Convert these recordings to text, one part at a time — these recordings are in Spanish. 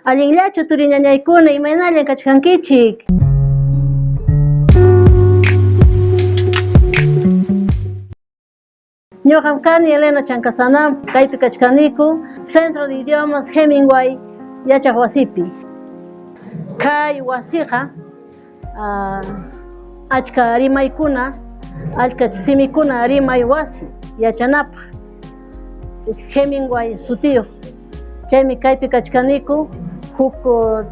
Allinllachu turiñañaykuna imaynallan kachkankichik. Ñuqam kani Elena Chancasanam, kaypi kachkaniku Centro de Idiomas Hemingway yachaq wasipi. Kay wasiqa achka rimaykuna, achka simikuna rimay wasi yachanapaq. Hemingway sutiyuq. Chaymi kaypi kachkaniku huk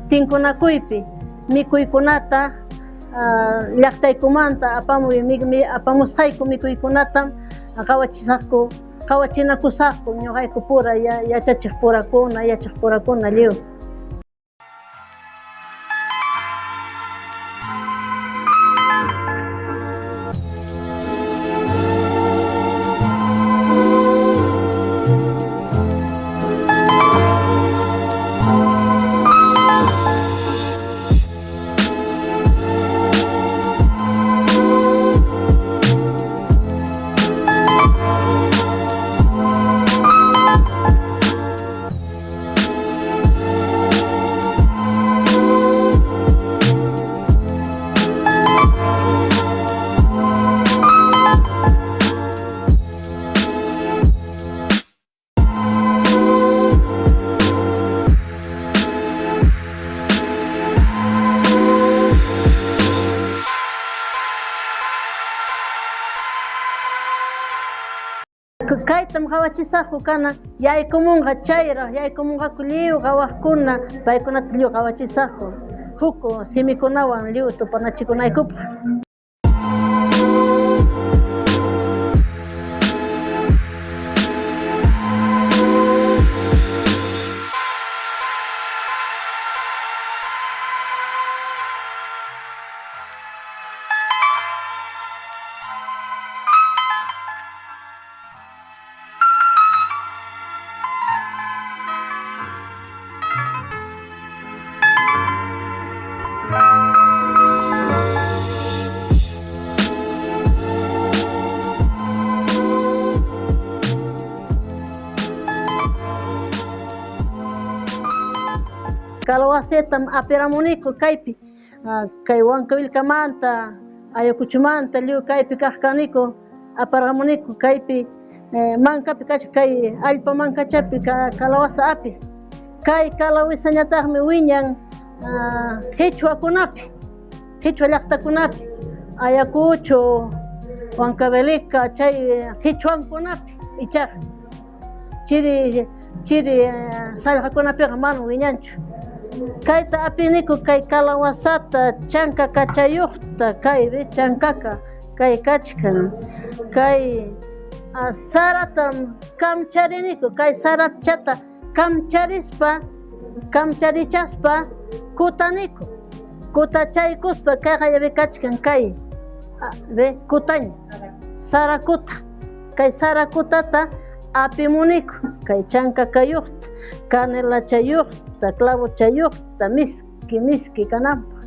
tinkunakuypi mikuykunata llaqtaykumanta apamusqayku mikuykunata qhawachisaqku qhawachinakusaqku ñuqayku pura yachachiq purakuna yachaq purakuna lliw. Kaytam qhawachisaqku kana yaykumunqa chayraq yaykumunqaku lliw qhawaqkuna paykunata lliw qhawachisaqku huk simikunawan lliw tupanachikunaykupaq. Kalawasetam apiramuniku kaypi kay Huancavelikamanta Ayacuchumanta lliw kaypi kaqkaniku aparamuniku kaypi mankapi kay allpa mankachapi kalawasa api kay kalawisañataqmi wiñan Quechuakunapi Quechua llaqtakunapi Ayacucho Huancavelica chay Quechuankunapi ichaqa chiri sallqakunapiqa mana wiñanchu. Kayta apiniku kay kalawasata chanka kachayuqta kay chankaka kay kachkan kay saratam kamchariniku kay sarachata kamcharichaspa kutaniku kutachaykuspa kayqa kachkan kay kutaña sarakuta kay sarakutata apimuniku kay chanka kayuqta canela chayuqta clavo chayuqta miski kananpaq.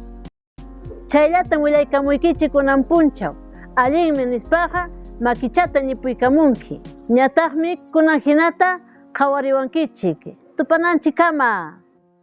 Chayllatam willaykamuykichik kunan punchaw allinmi nispaqa makichata ñipuykamunki ñataqmi kunan hinata qhawariwankichik tupananchik kama.